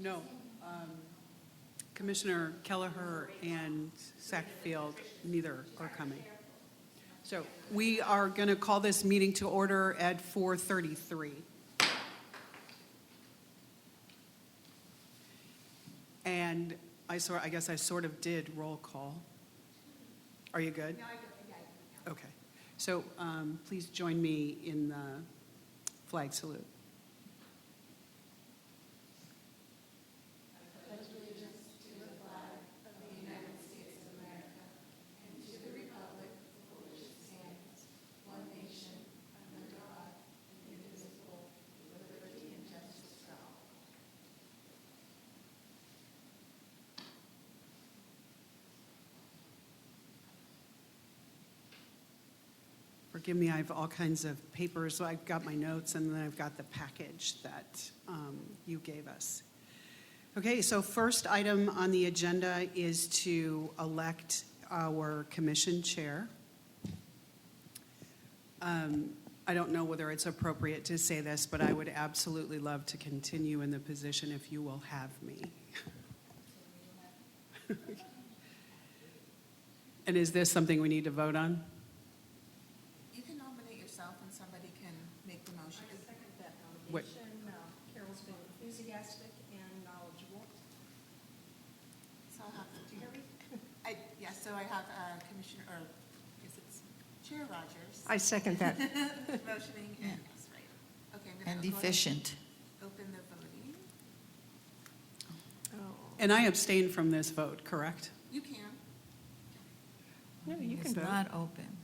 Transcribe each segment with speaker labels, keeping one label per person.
Speaker 1: No. Commissioner Kelleher and Sackfield, neither are coming. So we are going to call this meeting to order at 4:33. And I guess I sort of did roll call. Are you good? No, I got it. Okay. So please join me in the flag salute. Forgive me, I have all kinds of papers. So I've got my notes, and then I've got the package that you gave us. Okay, so first item on the agenda is to elect our commission chair. I don't know whether it's appropriate to say this, but I would absolutely love to continue in the position if you will have me. And is this something we need to vote on?
Speaker 2: Carol's been enthusiastic and knowledgeable.
Speaker 3: So I'll have to, do you hear me? Yes, so I have Commissioner, or I guess it's Chair Rogers.
Speaker 2: I second that.
Speaker 3: Motioning, and yes, right. Okay, I'm going to
Speaker 4: And efficient.
Speaker 3: Open the voting.
Speaker 1: And I abstain from this vote, correct?
Speaker 3: You can.
Speaker 2: No, you can
Speaker 4: It's
Speaker 2: vote.
Speaker 4: not open.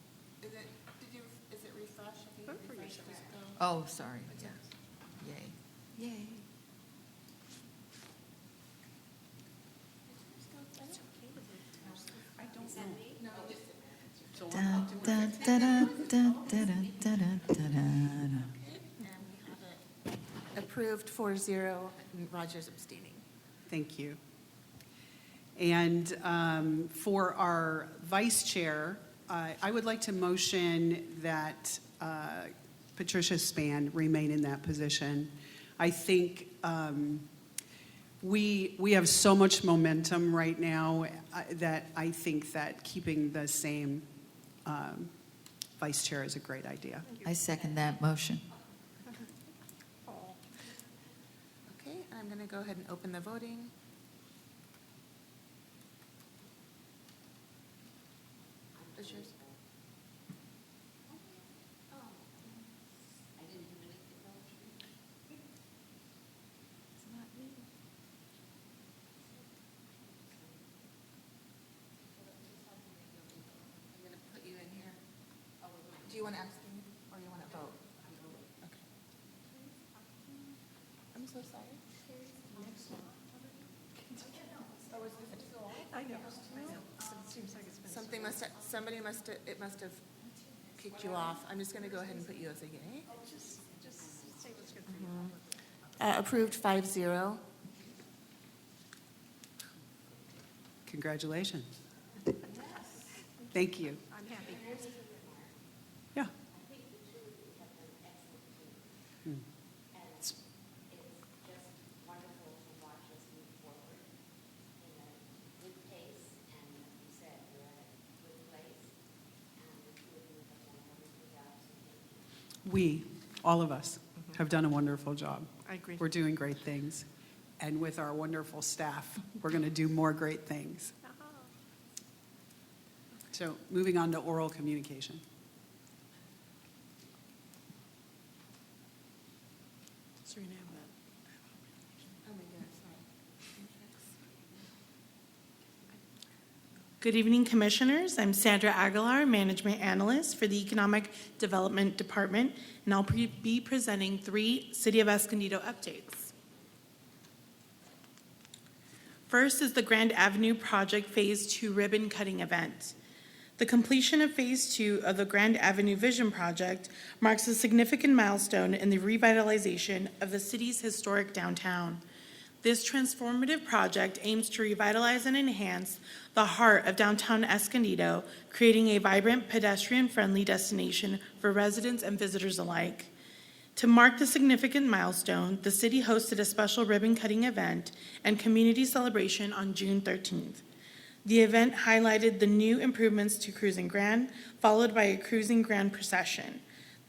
Speaker 3: Is it refresh? If you
Speaker 2: Vote for
Speaker 3: refresh,
Speaker 2: yourself.
Speaker 3: just go.
Speaker 4: Oh, sorry.
Speaker 3: Yeah.
Speaker 4: Yay. Yay.
Speaker 1: I don't know.
Speaker 3: No, just
Speaker 1: So
Speaker 4: Da,
Speaker 1: I'll do
Speaker 4: da,
Speaker 1: it.
Speaker 4: da, da, da, da, da, da, da, da.
Speaker 3: and we have it approved 4-0, and Rogers abstaining.
Speaker 1: Thank you. And for our vice chair, I would like to motion that Patricia Spann remain in that position. I think we have so much momentum right now that I think that keeping the same vice chair is a great idea.
Speaker 4: I second that motion.
Speaker 3: Okay, I'm going to go ahead and open the voting. Is yours? It's not me. I'm going to put you in here. Do you want to abstain or you want to vote? Okay. I'm so sorry. Oh, is this still on?
Speaker 2: I know. It seems like it's been.
Speaker 3: Somebody must have kicked you off. I'm just going to go ahead and put you as a yay.
Speaker 2: Just say what's good for you.
Speaker 3: Approved 5-0.
Speaker 1: Congratulations. Thank you.
Speaker 2: I'm happy.
Speaker 1: Yeah.
Speaker 5: It's just wonderful to watch us move forward in a good pace, and as you said, we're at a good place, and the two of you have done a wonderful job, so thank you.
Speaker 1: We, all of us, have done a wonderful job.
Speaker 2: I agree.
Speaker 1: We're doing great things. And with our wonderful staff, we're going to do more great things. So moving on to oral communication.
Speaker 2: So you're gonna have
Speaker 3: Oh my God, sorry.
Speaker 6: Good evening, Commissioners. I'm Sandra Aguilar, Management Analyst for the Economic Development Department, and I'll be presenting 3 City of Escondido updates. First is the Grand Avenue Project Phase 2 ribbon cutting event. The completion of Phase 2 of the Grand Avenue Vision Project marks a significant milestone in the revitalization of the city's historic downtown. This transformative project aims to revitalize and enhance the heart of downtown Escondido, creating a vibrant, pedestrian-friendly destination for residents and visitors alike. To mark the significant milestone, the city hosted a special ribbon-cutting event and community celebration on June 13th. The event highlighted the new improvements to Cruising Grand, followed by a Cruising Grand procession.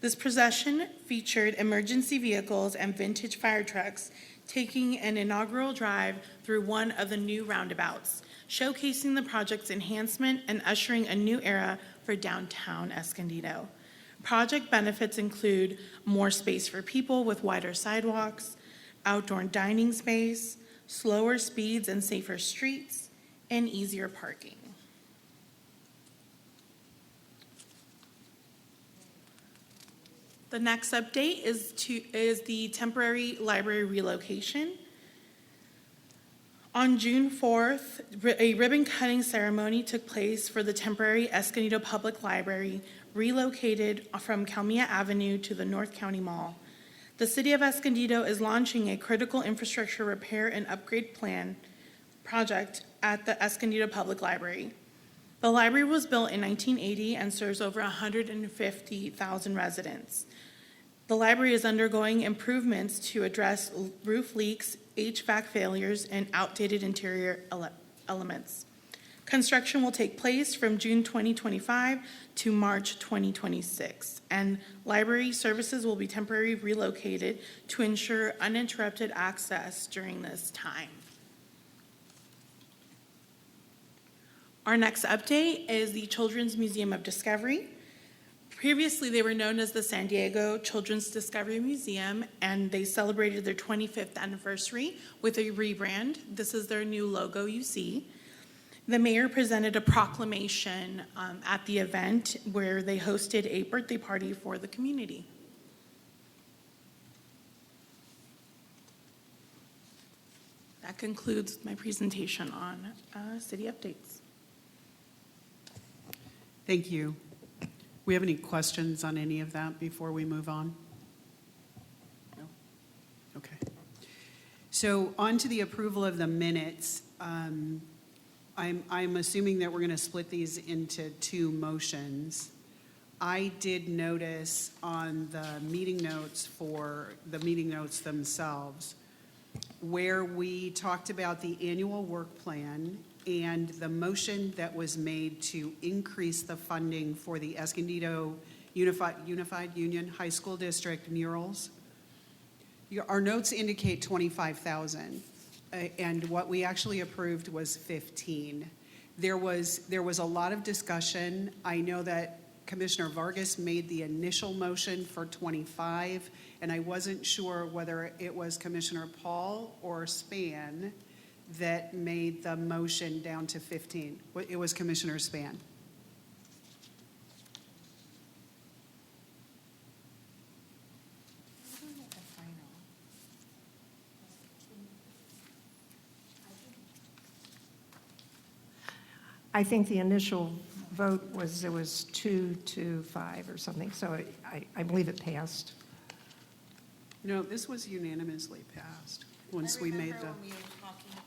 Speaker 6: This procession featured emergency vehicles and vintage fire trucks taking an inaugural drive through one of the new roundabouts, showcasing the project's enhancement and ushering a new era for downtown Escondido. Project benefits include more space for people with wider sidewalks, outdoor dining space, slower speeds and safer streets, and easier parking. The next update is the temporary library relocation. On June 4th, a ribbon-cutting ceremony took place for the temporary Escondido Public Library, relocated from Calmia Avenue to the North County Mall. The City of Escondido is launching a critical infrastructure repair and upgrade plan project at the Escondido Public Library. The library was built in 1980 and serves over 150,000 residents. The library is undergoing improvements to address roof leaks, HVAC failures, and outdated interior elements. Construction will take place from June 2025 to March 2026, and library services will be temporarily relocated to ensure uninterrupted access during this time. Our next update is the Children's Museum of Discovery. Previously, they were known as the San Diego Children's Discovery Museum, and they celebrated their 25th anniversary with a rebrand. This is their new logo you see. The mayor presented a proclamation at the event where they hosted a birthday party for the community. That concludes my presentation on city updates.
Speaker 1: Thank you. We have any questions on any of that before we move on? No? Okay. So on to the approval of the minutes. I'm assuming that we're going to split these into two motions. I did notice on the meeting notes for the meeting notes themselves where we talked about the annual work plan and the motion that was made to increase the funding for the Escondido Unified Union High School District murals. Our notes indicate 25,000, and what we actually approved was 15. There was a lot of discussion. I know that Commissioner Vargas made the initial motion for 25, and I wasn't sure whether it was Commissioner Paul or Span that made the motion down to 15. It was Commissioner Span.
Speaker 2: I think the initial vote was, it was 2 to 5 or something, so I believe it passed.
Speaker 1: No, this was unanimously passed once we made
Speaker 3: I
Speaker 1: the.
Speaker 3: remember when we were talking about it.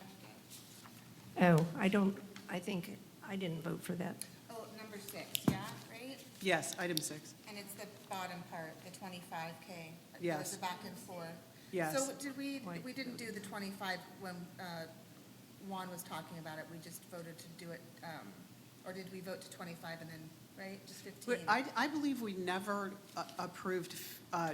Speaker 2: Oh, I think I didn't vote for that.
Speaker 3: Oh, number 6, yeah, right?
Speaker 1: Yes, item 6.
Speaker 3: And it's the bottom part, the 25K.
Speaker 1: Yes.
Speaker 3: It was the back and forth.
Speaker 1: Yes.
Speaker 3: So did we didn't do the 25 when Juan was talking about it, we just voted to do it, or did we vote to 25 and then, right, just 15?
Speaker 1: I believe we never approved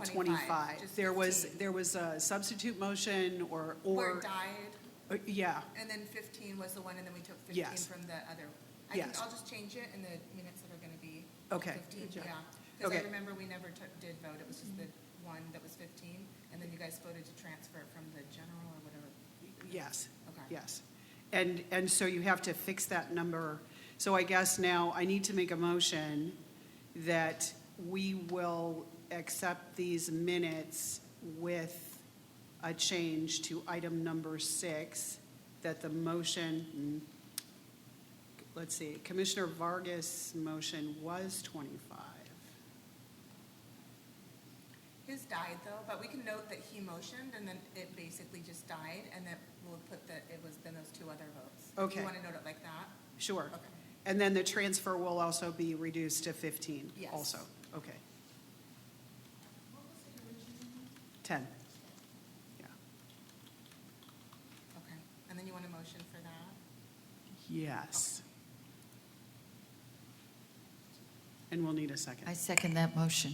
Speaker 1: 25.
Speaker 3: just
Speaker 1: There was
Speaker 3: 15.
Speaker 1: a substitute motion
Speaker 3: Where
Speaker 1: or
Speaker 3: it died,
Speaker 1: yeah,
Speaker 3: and then 15 was the one, and then we took 15
Speaker 1: Yes.
Speaker 3: from the other.
Speaker 1: Yes.
Speaker 3: I'll just change it in the minutes that are going to be
Speaker 1: Okay.
Speaker 3: 15, yeah. Because
Speaker 1: Okay.
Speaker 3: I remember we never did vote, it was just the one that was 15, and then you guys voted to transfer it from the general or whatever.
Speaker 1: yes,
Speaker 3: Okay.
Speaker 1: yes. And so you have to fix that number. So I guess now I need to make a motion that we will accept these minutes with a change to item number 6, that the motion, let's see, Commissioner Vargas' motion was 25.
Speaker 3: His died though, but we can note that he motioned and then it basically just died, and then we'll put that it was then those 2 other votes. Do
Speaker 1: Okay.
Speaker 3: you want to note it like that?
Speaker 1: Sure.
Speaker 3: Okay.
Speaker 1: And then the transfer will also be reduced to 15
Speaker 3: Yes.
Speaker 1: also? Okay. 10. Yeah.
Speaker 3: Okay, and then you want a motion for that?
Speaker 1: Yes. And we'll need a second.
Speaker 4: I second that motion.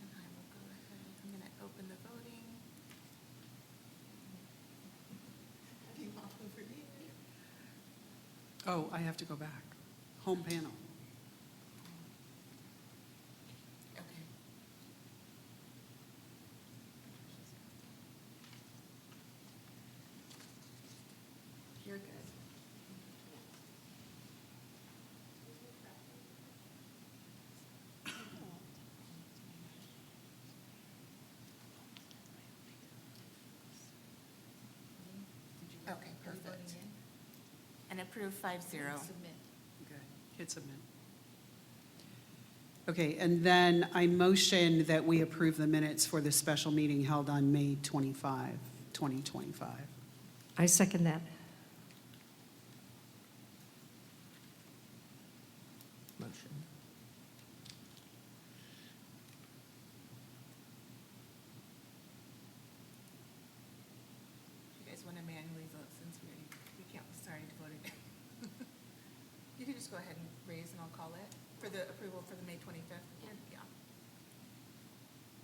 Speaker 3: And I will go ahead, I'm going to open the voting. I think all over me.
Speaker 1: Oh, I have to go back. Home panel.
Speaker 3: Okay. You're good. Okay, perfect. And approved 5-0.
Speaker 1: Okay, hit submit. Okay, and then I motion that we approve the minutes for the special meeting held on May 25, 2025.
Speaker 2: I second that.
Speaker 7: Motion.
Speaker 3: You guys want to manually vote since we can't, started voting. You can just go ahead and raise and I'll call it for the approval for the May 25th. Yeah.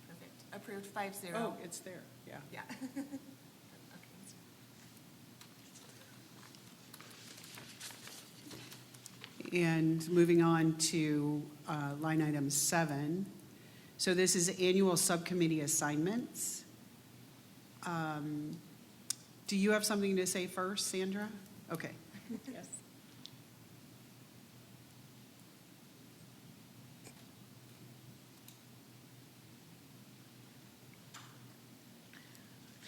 Speaker 3: Perfect. Approved 5-0.
Speaker 1: Oh, it's there, yeah.
Speaker 3: Yeah. Okay.
Speaker 1: And moving on to line item 7. So this is annual subcommittee assignments. Do you have something to say first, Sandra? Okay.
Speaker 6: Yes.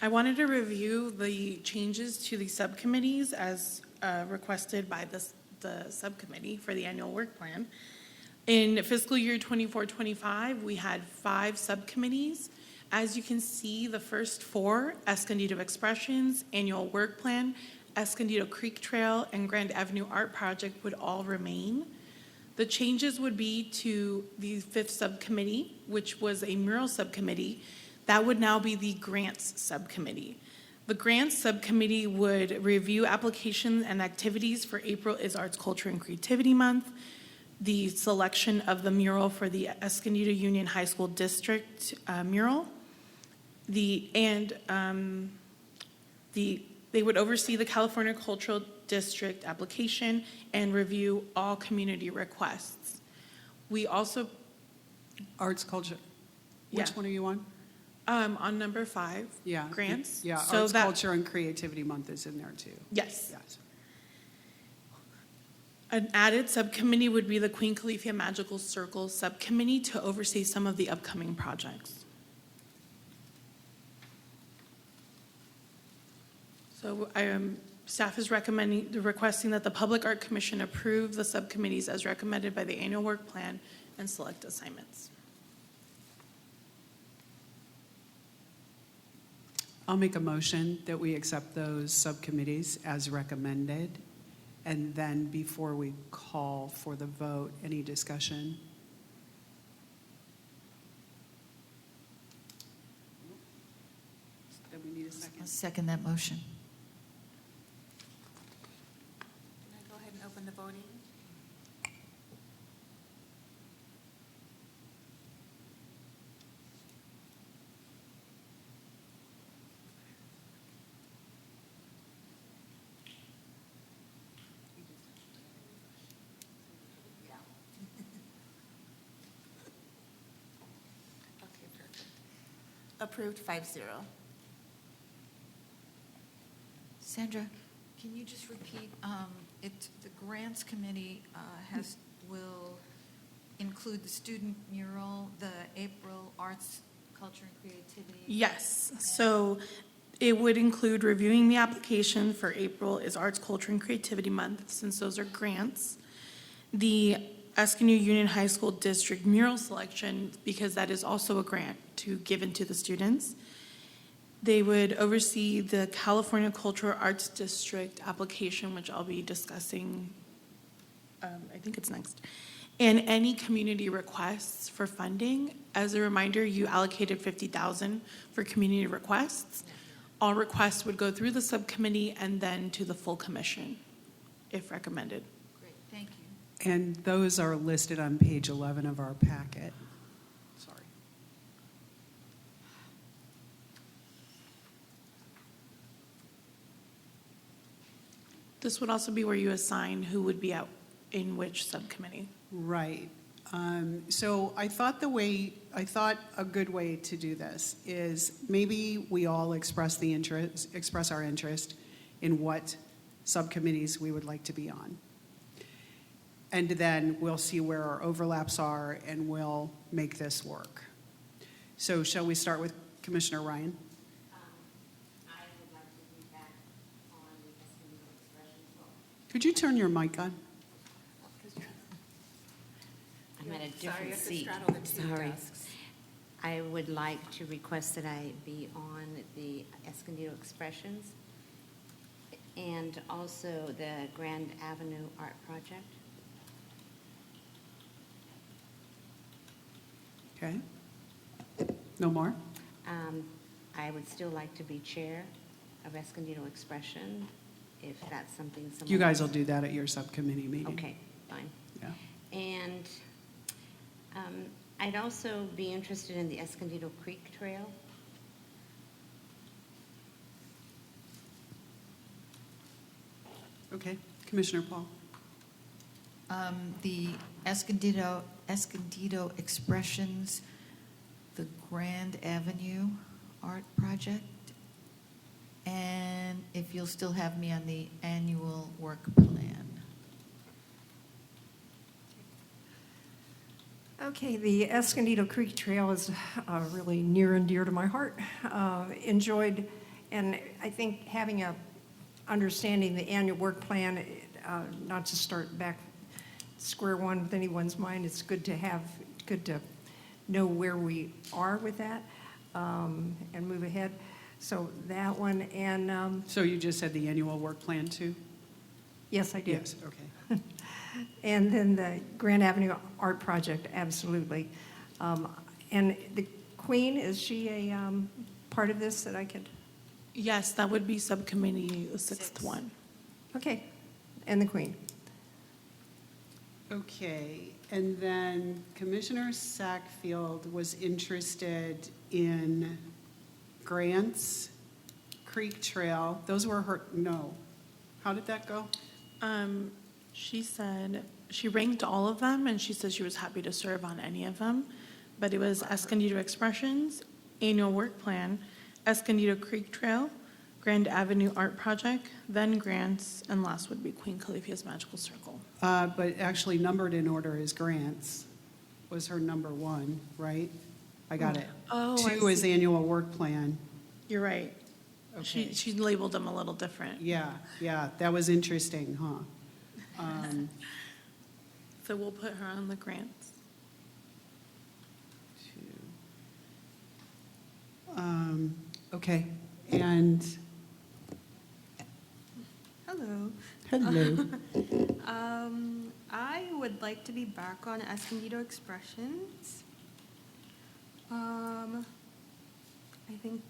Speaker 6: I wanted to review the changes to the subcommittees as requested by the subcommittee for the annual work plan. In fiscal year 24-25, we had 5 subcommittees. As you can see, the first 4, Escondido Expressions, Annual Work Plan, Escondido Creek Trail, and Grand Avenue Art Project would all remain. The changes would be to the 5th subcommittee, which was a mural subcommittee. That would now be the grants subcommittee. The grants subcommittee would review applications and activities for April is Arts, Culture, and Creativity Month, the selection of the mural for the Escondido Union High School District mural, they would oversee the California Cultural District application and review all community requests. We also,
Speaker 1: Arts, culture. Which
Speaker 6: Yeah.
Speaker 1: one are you on?
Speaker 6: on number 5,
Speaker 1: Yeah.
Speaker 6: grants.
Speaker 1: Yeah,
Speaker 6: So
Speaker 1: Arts,
Speaker 6: that-
Speaker 1: Culture, and Creativity Month is in there too.
Speaker 6: Yes.
Speaker 1: Yes.
Speaker 6: An added subcommittee would be the Queen Califia Magical Circle Subcommittee to oversee some of the upcoming projects. So staff is requesting that the Public Art Commission approve the subcommittees as recommended by the annual work plan and select assignments.
Speaker 1: I'll make a motion that we accept those subcommittees as recommended. And then before we call for the vote, any discussion? Then we need a
Speaker 4: I'll
Speaker 1: second.
Speaker 4: second that motion.
Speaker 3: Can I go ahead and open the voting? Yeah. Okay, perfect. Approved 5-0.
Speaker 4: Sandra, can you just repeat, the grants committee will include the student mural, the April Arts, Culture, and Creativity?
Speaker 6: Yes, so it would include reviewing the application for April is Arts, Culture, and Creativity Month, since those are grants. The Escondido Union High School District mural selection, because that is also a grant given to the students. They would oversee the California Cultural Arts District application, which I'll be discussing, I think it's next. and any community requests for funding. As a reminder, you allocated $50,000 for community requests. All requests would go through the subcommittee and then to the full commission, if recommended.
Speaker 4: Great, thank you.
Speaker 1: And those are listed on page 11 of our packet. Sorry.
Speaker 6: This would also be where you assign who would be out in which subcommittee.
Speaker 1: Right. So I thought a good way to do this is maybe we all express our interest in what subcommittees we would like to be on. And then we'll see where our overlaps are and we'll make this work. So shall we start with Commissioner Ryan?
Speaker 5: I would like to be back on the Escondido Expressions Book.
Speaker 1: Could you turn your mic on?
Speaker 5: I'm at a
Speaker 3: Sorry, you
Speaker 5: different
Speaker 3: have to
Speaker 5: seat.
Speaker 3: straddle the two
Speaker 5: Sorry.
Speaker 3: desks.
Speaker 5: I would like to request that I be on the Escondido Expressions and also the Grand Avenue Art Project.
Speaker 1: Okay. No more?
Speaker 5: I would still like to be chair of Escondido Expression, if that's something someone.
Speaker 1: You guys will do that at your subcommittee meeting.
Speaker 5: Okay, fine.
Speaker 1: Yeah.
Speaker 5: And I'd also be interested in the Escondido Creek Trail.
Speaker 1: Okay. Commissioner Paul?
Speaker 4: The Escondido Expressions, the Grand Avenue Art Project, and if you'll still have me on the annual work plan.
Speaker 2: Okay, the Escondido Creek Trail is really near and dear to my heart. Enjoyed, and I think having a understanding the annual work plan, not to start back square one with anyone's mind, it's good to know where we are with that and move ahead. So that one, and
Speaker 1: So you just said the annual work plan too?
Speaker 2: yes, I did.
Speaker 1: Yes, okay.
Speaker 2: And then the Grand Avenue Art Project, absolutely. And the Queen, is she a part of this that I could?
Speaker 6: Yes, that would be subcommittee, the sixth one.
Speaker 2: Okay, and the Queen.
Speaker 1: Okay, and then Commissioner Sackfield was interested in grants, Creek Trail. Those were her, no. How did that go?
Speaker 6: She said, she ranked all of them, and she said she was happy to serve on any of them, but it was Escondido Expressions, Annual Work Plan, Escondido Creek Trail, Grand Avenue Art Project, then grants, and last would be Queen Califia's Magical Circle.
Speaker 1: But actually numbered in order is grants was her number one, right? I got it.
Speaker 6: Oh, I
Speaker 1: 2 is
Speaker 6: see.
Speaker 1: annual work plan.
Speaker 6: You're right.
Speaker 1: Okay.
Speaker 6: She labeled them a little different.
Speaker 1: Yeah, that was interesting, huh?
Speaker 6: So we'll put her on the grants.
Speaker 1: 2. Okay, and
Speaker 7: Hello.
Speaker 1: hello.
Speaker 7: I would like to be back on Escondido Expressions. I think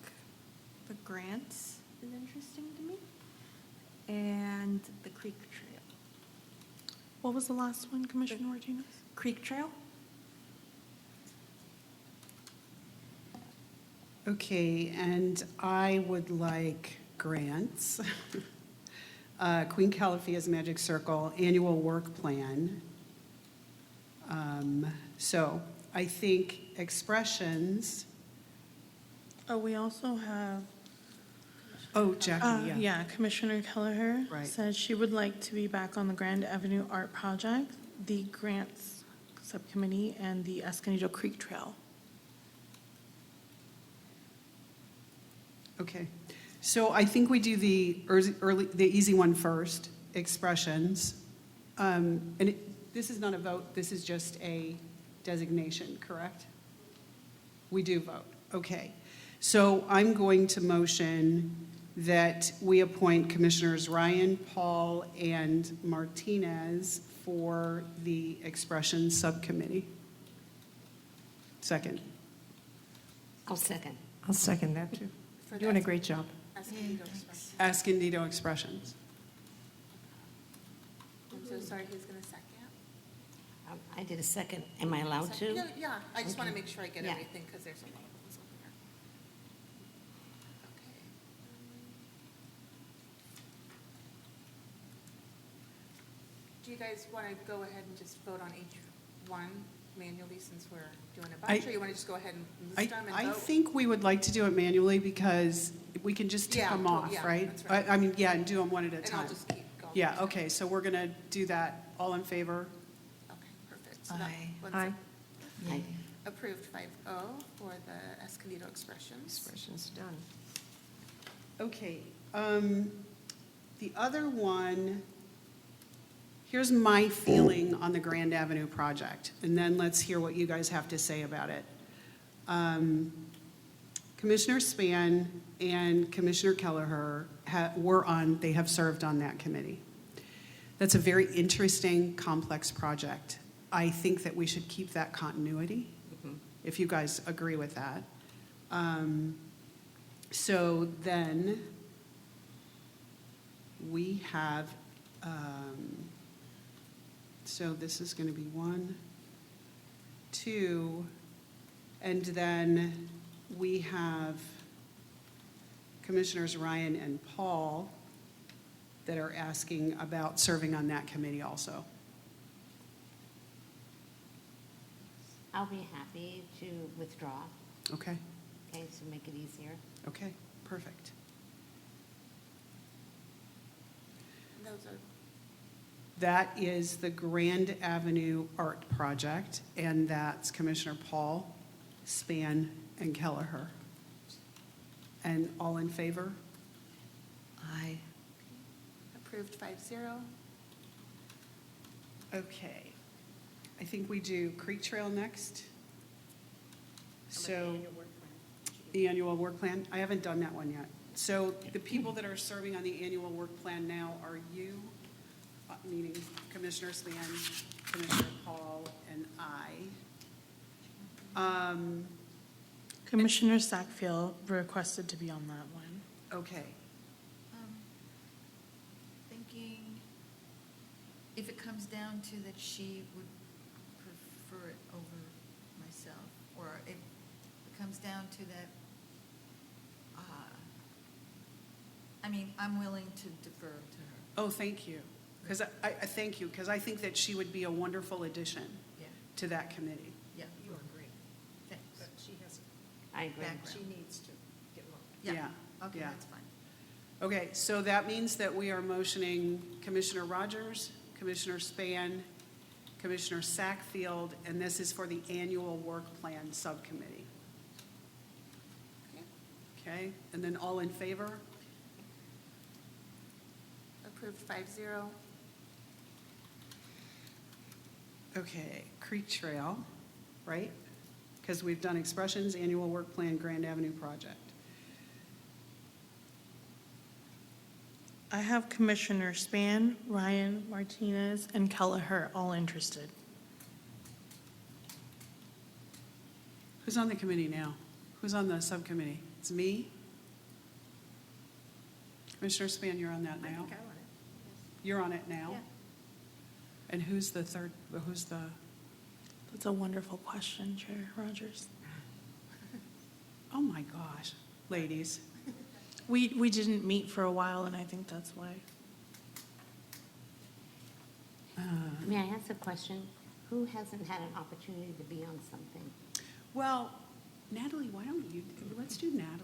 Speaker 7: the grants is interesting to me, and the Creek Trail.
Speaker 6: What was the last one, Commissioner Martinez?
Speaker 7: Creek Trail?
Speaker 1: Okay, and I would like grants. Queen Califia's Magic Circle, annual work plan. So I think expressions,
Speaker 6: Oh, we also have,
Speaker 1: oh, Jackie, yeah.
Speaker 6: yeah, Commissioner Kelleher
Speaker 1: Right.
Speaker 6: said she would like to be back on the Grand Avenue Art Project, the grants subcommittee, and the Escondido Creek Trail.
Speaker 1: Okay, so I think we do the easy one first, expressions. And this is not a vote, this is just a designation, correct? We do vote, okay. So I'm going to motion that we appoint Commissioners Ryan, Paul, and Martinez for the Expression Subcommittee? Second.
Speaker 5: I'll second.
Speaker 2: I'll second that, too.
Speaker 3: For
Speaker 2: Doing a
Speaker 3: the-
Speaker 2: great job.
Speaker 3: Escondido Express.
Speaker 1: Escondido Expressions.
Speaker 3: I'm so sorry, who's going to second?
Speaker 5: I did a second. Am I allowed to?
Speaker 3: Yeah, yeah, I just want to
Speaker 5: Okay.
Speaker 3: make sure I get
Speaker 5: Yeah.
Speaker 3: everything, because there's a lot of things over here. Okay. Do you guys want to go ahead and just vote on each one manually, since we're doing a bunch, or you want to just go ahead and list them and vote?
Speaker 1: I think we would like to do it manually because we can just tick
Speaker 3: Yeah,
Speaker 1: them
Speaker 3: cool,
Speaker 1: off,
Speaker 3: yeah,
Speaker 1: right?
Speaker 3: that's right.
Speaker 1: I mean, yeah, and do them one at a
Speaker 3: And
Speaker 1: time.
Speaker 3: I'll just keep going.
Speaker 1: Yeah, okay, so we're going to do that. All in favor?
Speaker 3: Okay, perfect. So that
Speaker 4: Aye.
Speaker 3: one's
Speaker 2: Aye.
Speaker 5: Aye.
Speaker 3: approved 5-0 for the Escondido Expressions.
Speaker 2: Expression's done.
Speaker 1: Okay, the other one, here's my feeling on the Grand Avenue project, and then let's hear what you guys have to say about it. Commissioner Span and Commissioner Kelleher they have served on that committee. That's a very interesting, complex project. I think that we should keep that continuity, if you guys agree with that. So then, we have, so this is going to be 1, 2, and then we have Commissioners Ryan and Paul that are asking about serving on that committee also.
Speaker 5: I'll be happy to withdraw.
Speaker 1: Okay,
Speaker 5: Okay, so make it easier.
Speaker 1: okay, perfect.
Speaker 3: And those are,
Speaker 1: That is the Grand Avenue Art Project, and that's Commissioner Paul, Span, and Kelleher. And all in favor?
Speaker 4: Aye.
Speaker 3: approved 5-0.
Speaker 1: Okay. I think we do Creek Trail next. So, the annual work plan, I haven't done that one yet. So the people that are serving on the annual work plan now are you, meaning Commissioner Span, Commissioner Paul, and I.
Speaker 6: Commissioner Sackfield requested to be on that one.
Speaker 1: Okay,
Speaker 4: Thinking if it comes down to that she would prefer it over myself, or if it comes down to that, I mean, I'm willing to defer to her.
Speaker 1: oh, thank you. Because I thank you, because I think that she would be a wonderful addition
Speaker 4: Yeah,
Speaker 1: to that committee.
Speaker 4: yeah.
Speaker 2: You are great,
Speaker 4: Thanks.
Speaker 2: but she has,
Speaker 5: I agree.
Speaker 4: Background.
Speaker 2: she needs to get moved.
Speaker 4: Yeah, okay,
Speaker 1: yeah.
Speaker 4: that's fine.
Speaker 1: Okay, so that means that we are motioning Commissioner Rogers, Commissioner Span, Commissioner Sackfield, and this is for the annual work plan subcommittee.
Speaker 3: Okay.
Speaker 1: Okay, and then all in favor?
Speaker 3: Approved 5-0.
Speaker 1: Okay, Creek Trail, right? Because we've done expressions, annual work plan, Grand Avenue project.
Speaker 6: I have Commissioner Span, Ryan, Martinez, and Kelleher all interested.
Speaker 1: Who's on the committee now? Who's on the subcommittee? It's me? Commissioner Span, you're on that
Speaker 2: I
Speaker 1: now?
Speaker 2: think I want it.
Speaker 1: You're on it now?
Speaker 2: Yeah.
Speaker 1: And who's the third, who's the,
Speaker 6: That's a wonderful question, Chair Rogers.
Speaker 1: oh my gosh, ladies.
Speaker 6: We didn't meet for a while, and I think that's why.
Speaker 5: May I ask a question? Who hasn't had an opportunity to be on something?
Speaker 1: Well, Natalie, why don't you, let's do Natalie.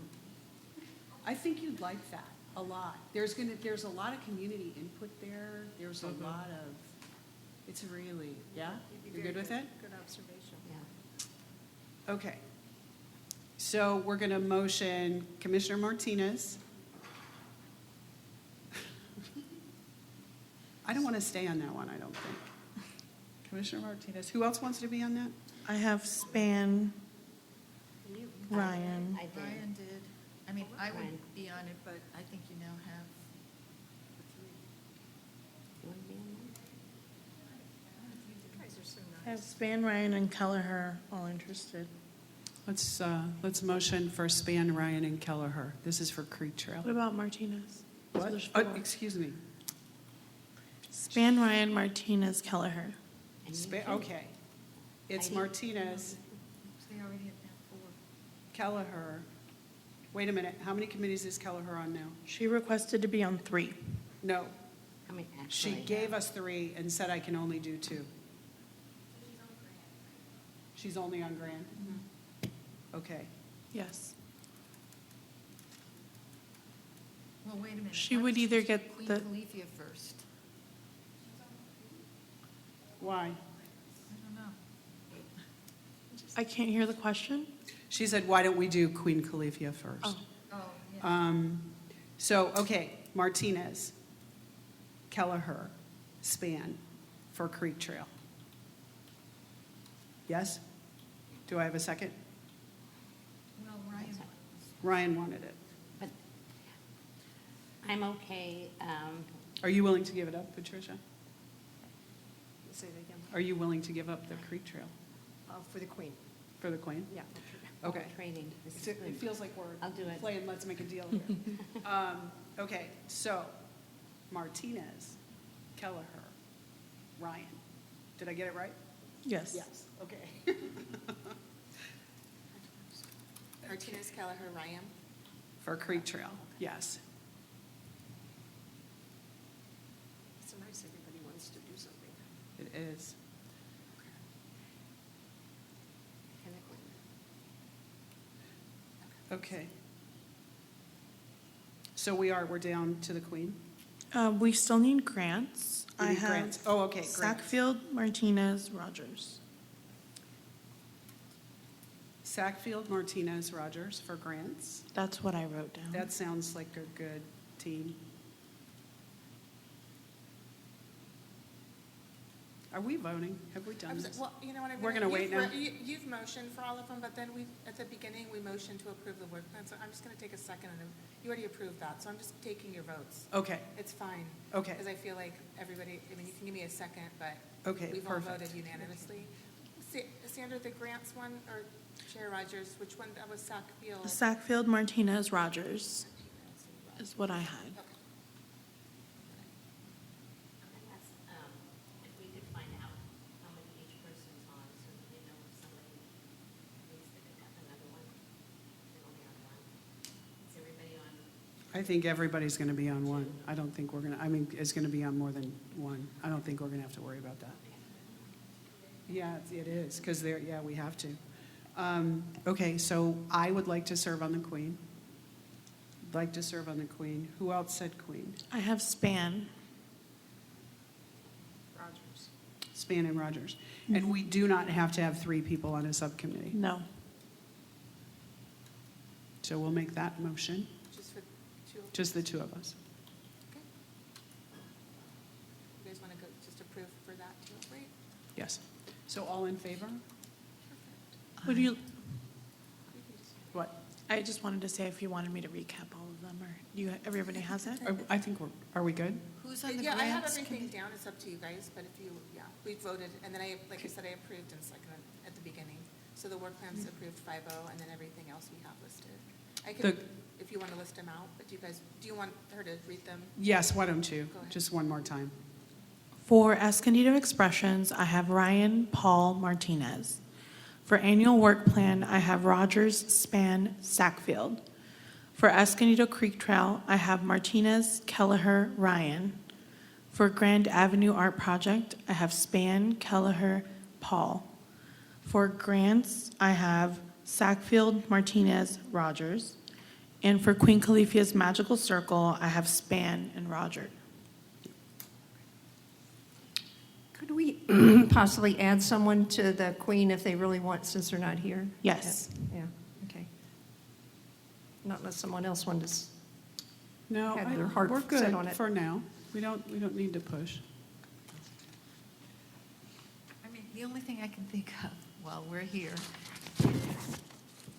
Speaker 1: I think you'd like that a lot. There's a lot of community input there. There's a lot of, it's really, yeah? You're good with it?
Speaker 2: Good observation.
Speaker 5: Yeah.
Speaker 1: Okay. So we're going to motion Commissioner Martinez. I don't want to stay on that one, I don't think. Commissioner Martinez. Who else wants to be on that?
Speaker 6: I have Span, Ryan.
Speaker 5: I did.
Speaker 4: Ryan did. I mean, I
Speaker 5: Ryan.
Speaker 4: would be on it, but I think you now have,
Speaker 5: You want to be on
Speaker 6: I have Span, Ryan, and Kelleher all interested.
Speaker 1: Let's motion for Span, Ryan, and Kelleher. This is for Creek Trail.
Speaker 6: What about Martinez? So
Speaker 1: What?
Speaker 6: there's
Speaker 1: Oh,
Speaker 6: four.
Speaker 1: excuse me.
Speaker 6: Span, Ryan, Martinez, Kelleher.
Speaker 5: And you
Speaker 1: Span,
Speaker 5: can-
Speaker 1: okay. It's
Speaker 5: Heidi?
Speaker 1: Martinez,
Speaker 4: They already have that four.
Speaker 1: Kelleher. Wait a minute, how many committees is Kelleher on now?
Speaker 6: She requested to be on 3.
Speaker 1: No,
Speaker 5: I mean,
Speaker 1: she
Speaker 5: actually.
Speaker 1: gave us 3 and said I can only do 2. She's only on grant? Okay.
Speaker 6: Yes.
Speaker 4: Well, wait a minute.
Speaker 6: She
Speaker 4: Why
Speaker 6: would
Speaker 4: don't you
Speaker 6: either
Speaker 4: do
Speaker 6: get
Speaker 4: Queen
Speaker 6: the-
Speaker 4: Califia first.
Speaker 1: Why?
Speaker 4: I don't know.
Speaker 6: I can't hear the question.
Speaker 1: She said, why don't we do Queen Califia first?
Speaker 6: Oh.
Speaker 4: Oh, yeah.
Speaker 1: So, okay, Martinez, Kelleher, Span for Creek Trail. Yes? Do I have a second?
Speaker 4: Well, Ryan.
Speaker 1: Ryan wanted it.
Speaker 5: But I'm okay,
Speaker 1: Are you willing to give it up, Patricia?
Speaker 2: Say that again.
Speaker 1: Are you willing to give up the Creek Trail
Speaker 2: For the Queen,
Speaker 1: for the Queen?
Speaker 2: yeah.
Speaker 1: Okay.
Speaker 5: trading. This is
Speaker 1: It
Speaker 5: good.
Speaker 1: feels like we're
Speaker 5: I'll do it.
Speaker 1: playing Let's Make a Deal here. Okay, so Martinez, Kelleher, Ryan. Did I get it right?
Speaker 6: Yes.
Speaker 1: Yes, okay.
Speaker 3: Martinez, Kelleher, Ryan.
Speaker 1: For Creek Trail, yes.
Speaker 2: It's nice everybody wants to do something.
Speaker 1: It is.
Speaker 5: And the Queen.
Speaker 1: Okay. So we're down to the Queen?
Speaker 6: We still need grants.
Speaker 1: We
Speaker 6: I
Speaker 1: need
Speaker 6: have
Speaker 1: grants. Oh, okay, grants.
Speaker 6: Sackfield, Martinez, Rogers.
Speaker 1: Sackfield, Martinez, Rogers for grants.
Speaker 6: That's what I wrote down.
Speaker 1: That sounds like a good team. Are we voting? Have we done this?
Speaker 3: Well, you know what,
Speaker 1: We're gonna wait now?
Speaker 3: You've motioned for all of them, but then at the beginning, we motioned to approve the work plan, so I'm just gonna take a second, and you already approved that, so I'm just taking your votes.
Speaker 1: Okay,
Speaker 3: It's fine.
Speaker 1: Okay.
Speaker 3: Because I feel like everybody, I mean, you can give me a second, but
Speaker 1: Okay,
Speaker 3: we've all
Speaker 1: perfect.
Speaker 3: voted unanimously. Sandra, the grants one, or Chair Rogers, which one, that was Sackfield?
Speaker 6: Sackfield, Martinez, Rogers is what I had.
Speaker 3: Okay.
Speaker 5: And that's, if we could find out how many each person's on, so that we know if somebody needs to pick up another one, they're only on one. Is everybody on?
Speaker 1: I think everybody's going to be on one. I don't think we're going to, I mean, it's going to be on more than one. I don't think we're going to have to worry about that. Yeah, it is, because yeah, we have to. Okay, so I would like to serve on the Queen. Like to serve on the Queen. Who else said Queen?
Speaker 6: I have Span.
Speaker 2: Rogers.
Speaker 1: Span and Rogers. And we do not have to have 3 people on a subcommittee.
Speaker 6: No.
Speaker 1: So we'll make that motion,
Speaker 3: Just for 2 of
Speaker 1: just the 2 of us.
Speaker 3: Okay. You guys want to go, just approve for that too, right?
Speaker 1: Yes. So all in favor?
Speaker 6: Would you,
Speaker 3: You can just-
Speaker 1: What?
Speaker 6: I just wanted to say if you wanted me to recap all of them, or everybody has it?
Speaker 1: I think are we good?
Speaker 4: Who's on the
Speaker 3: Yeah, I have
Speaker 4: grants
Speaker 3: everything
Speaker 4: committee?
Speaker 3: down, it's up to you guys, but if you, yeah, we voted, and then like I said, I approved and seconded at the beginning. So the work plan's approved 5-0, and then everything else we have listed. I
Speaker 1: The-
Speaker 3: could, if you want to list them out, but do you want her to read them?
Speaker 1: Yes, why don't you?
Speaker 3: Go ahead.
Speaker 1: Just one more time.
Speaker 6: For Escondido Expressions, I have Ryan, Paul, Martinez. For Annual Work Plan, I have Rogers, Span, Sackfield. For Escondido Creek Trail, I have Martinez, Kelleher, Ryan. For Grand Avenue Art Project, I have Span, Kelleher, Paul. For grants, I have Sackfield, Martinez, Rogers. And for Queen Califia's Magical Circle, I have Span and Roger.
Speaker 2: Could we possibly add someone to the Queen if they really want, since they're not here?
Speaker 6: Yes.
Speaker 2: Yeah, okay. Not unless someone else wanted to,
Speaker 1: No,
Speaker 2: Had their heart
Speaker 1: we're
Speaker 2: set
Speaker 1: good
Speaker 2: on it.
Speaker 1: for now. We don't need to push.
Speaker 4: I mean, the only thing I can think of while we're here is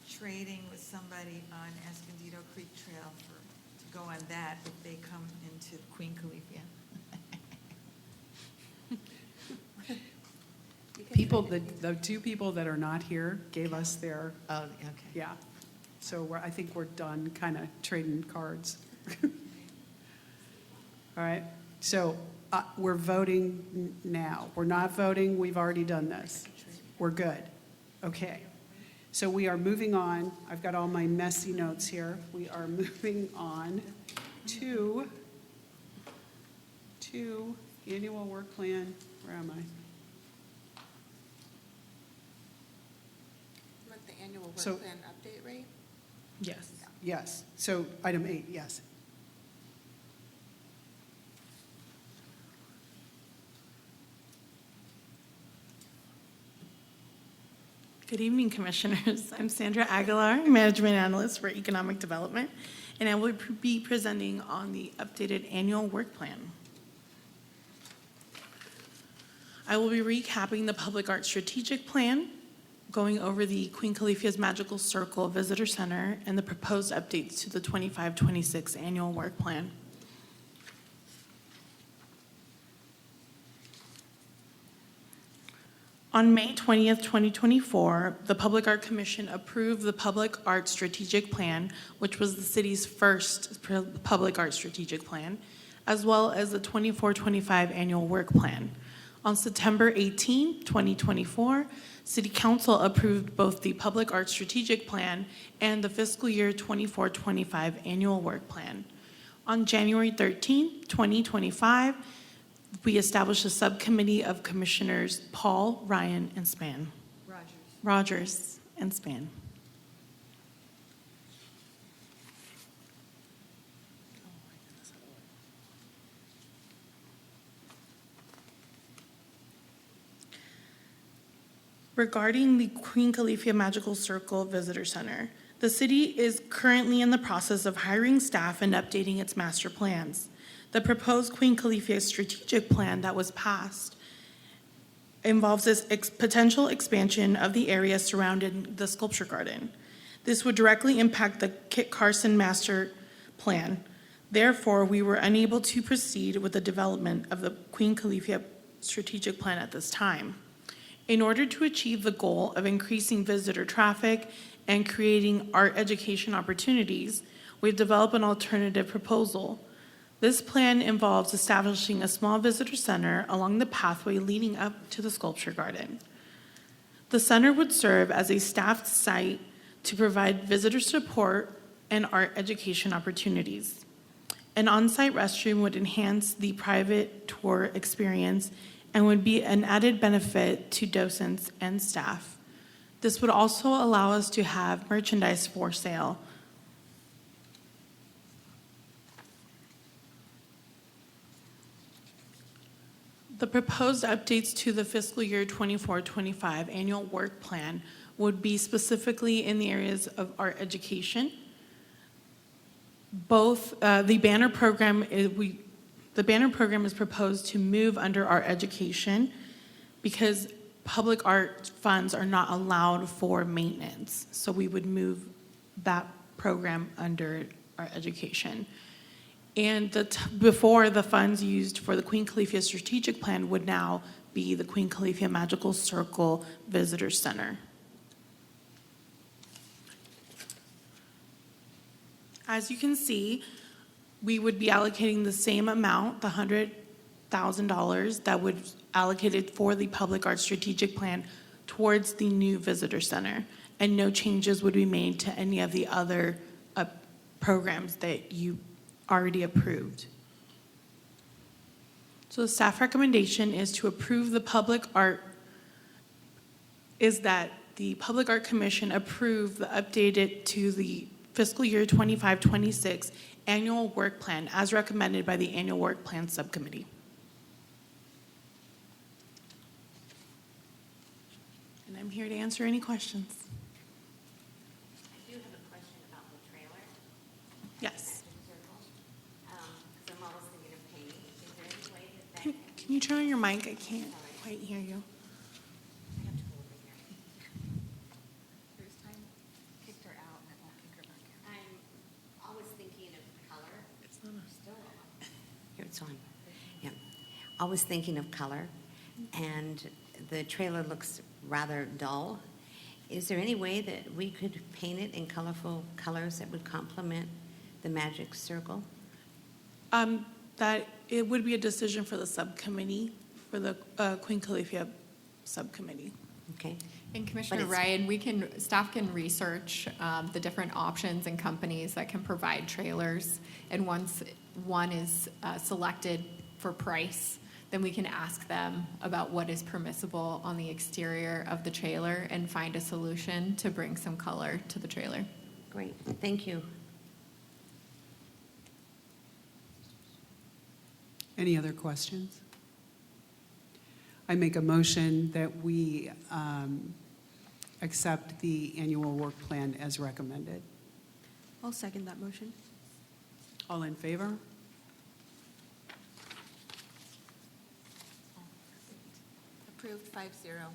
Speaker 4: trading with somebody on Escondido Creek Trail to go on that if they come into Queen Califia.
Speaker 1: people, the two people that are not here gave us their,
Speaker 8: Oh, okay.
Speaker 1: yeah. So I think we're done kind of trading cards. All right, so we're voting now. We're not voting, we've already done this. We're good. Okay. So we are moving on. I've got all my messy notes here. We are moving on to annual work plan. Where am I?
Speaker 3: Want the annual work
Speaker 1: So-
Speaker 3: plan update rate?
Speaker 6: Yes.
Speaker 1: Yes, so item 8, yes.
Speaker 6: Good evening, Commissioners. I'm Sandra Aguilar, Management Analyst for Economic Development, and I will be presenting on the updated annual work plan. I will be recapping the Public Art Strategic Plan, going over the Queen Califia's Magical Circle Visitor Center, and the proposed updates to the 25-26 annual work plan. On May 20th, 2024, the Public Art Commission approved the Public Art Strategic Plan, which was the city's first public art strategic plan, as well as the 24-25 annual work plan. On September 18, 2024, City Council approved both the Public Art Strategic Plan and the fiscal year 24-25 annual work plan. On January 13, 2025, we established a subcommittee of Commissioners Paul, Ryan, and Span. Rogers and Span. Regarding the Queen Califia Magical Circle Visitor Center, the city is currently in the process of hiring staff and updating its master plans. The proposed Queen Califia strategic plan that was passed involves this potential expansion of the area surrounding the sculpture garden. This would directly impact the Kit Carson master plan. Therefore, we were unable to proceed with the development of the Queen Califia strategic plan at this time. In order to achieve the goal of increasing visitor traffic and creating art education opportunities, we've developed an alternative proposal. This plan involves establishing a small visitor center along the pathway leading up to the sculpture garden. The center would serve as a staffed site to provide visitor support and art education opportunities. An on-site restroom would enhance the private tour experience and would be an added benefit to docents and staff. This would also allow us to have merchandise for sale. The proposed updates to the fiscal year 24-25 annual work plan would be specifically in the areas of art education. Both the banner program is proposed to move under art education because public art funds are not allowed for maintenance. So we would move that program under art education. And before the funds used for the Queen Califia strategic plan would now be the Queen Califia Magical Circle Visitor Center. As you can see, we would be allocating the same amount, the $100,000 that would allocated for the Public Art Strategic Plan towards the new visitor center, and no changes would be made to any of the other programs that you already approved. So the staff recommendation is to approve the Public Art Commission approve the updated to the fiscal year 25-26 annual work plan as recommended by the annual work plan subcommittee. And I'm here to answer any questions.
Speaker 5: I do have a question about the trailer.
Speaker 6: Yes.
Speaker 5: Because I'm always thinking of painting. Is there any way that
Speaker 6: Can you turn on your mic? I can't quite hear you.
Speaker 5: I have to go over here.
Speaker 3: First time kicked her out and it won't kick her back in.
Speaker 5: I'm always thinking of color.
Speaker 6: It's not a-
Speaker 5: Still on.
Speaker 8: Here it's on. Yeah. I was thinking of color, and the trailer looks rather dull. Is there any way that we could paint it in colorful colors that would complement the magic circle?
Speaker 6: That it would be a decision for the subcommittee, for the Queen Califia subcommittee.
Speaker 8: Okay.
Speaker 9: And Commissioner
Speaker 8: it's-
Speaker 9: Ryan, staff can research the different options and companies that can provide trailers. And once one is selected for price, then we can ask them about what is permissible on the exterior of the trailer and find a solution to bring some color to the trailer.
Speaker 8: Great, thank you.
Speaker 1: Any other questions? I make a motion that we accept the annual work plan as recommended.
Speaker 7: I'll second that motion.
Speaker 1: All in favor?
Speaker 3: Approved 5-0.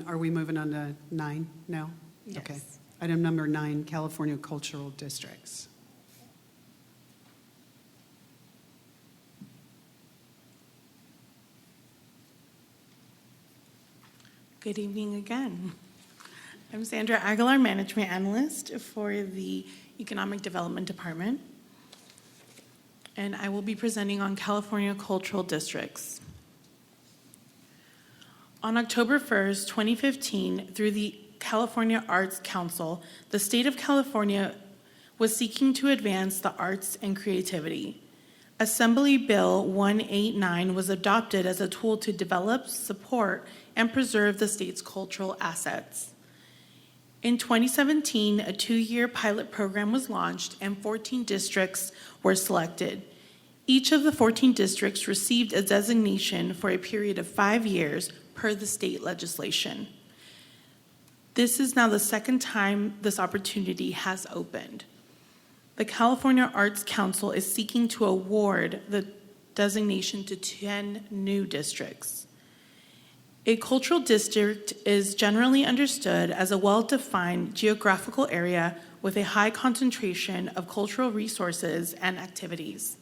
Speaker 1: Are we moving on to 9 now? Okay.
Speaker 7: Yes.
Speaker 1: Item number 9, California Cultural Districts.
Speaker 6: Good evening again. I'm Sandra Aguilar, Management Analyst for the Economic Development Department, and I will be presenting on California Cultural Districts. On October 1st, 2015, through the California Arts Council, the state of California was seeking to advance the arts and creativity. Assembly Bill 189 was adopted as a tool to develop, support, and preserve the state's cultural assets. In 2017, a 2-year pilot program was launched and 14 districts were selected. Each of the 14 districts received a designation for a period of 5 years per the state legislation. This is now the second time this opportunity has opened. The California Arts Council is seeking to award the designation to 10 new districts. A cultural district is generally understood as a well-defined geographical area with a high concentration of cultural resources and activities.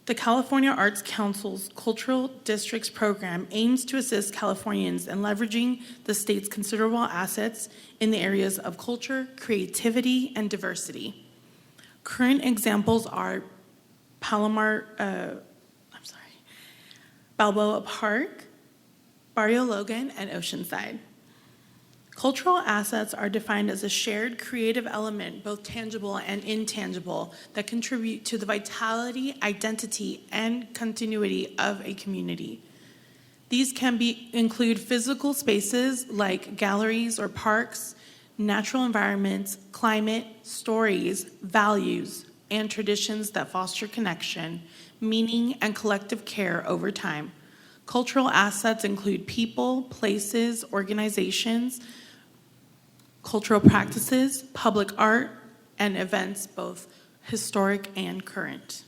Speaker 6: The California Arts Council's Cultural Districts program aims to assist Californians in leveraging the state's considerable assets in the areas of culture, creativity, and diversity. Current examples are Balboa Park, Barrio Logan, and Oceanside. Cultural assets are defined as a shared creative element, both tangible and intangible, that contribute to the vitality, identity, and continuity of a community. These can include physical spaces like galleries or parks, natural environments, climate, stories, values, and traditions that foster connection, meaning, and collective care over time. Cultural assets include people, places, organizations, cultural practices, public art, and events, both historic and current.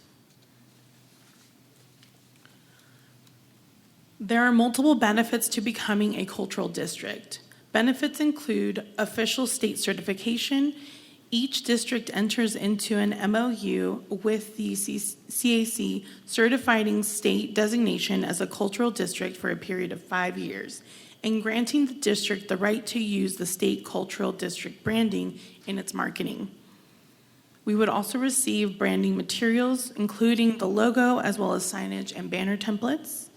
Speaker 6: There are multiple benefits to becoming a cultural district. Benefits include official state certification. Each district enters into an MOU with the CAC certifying state designation as a cultural district for a period of 5 years and granting the district the right to use the state cultural district branding in its marketing. We would also receive branding materials, including the logo as well as signage and banner templates,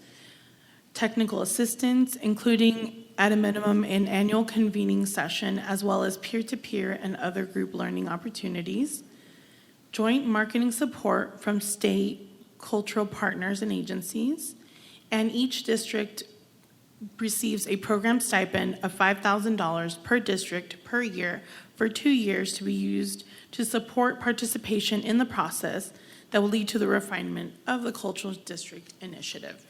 Speaker 6: technical assistance, including at a minimum an annual convening session, as well as peer-to-peer and other group learning opportunities, joint marketing support from state cultural partners and agencies, and each district receives a program stipend of $5,000 per district per year for 2 years to be used to support participation in the process that will lead to the refinement of the cultural district initiative.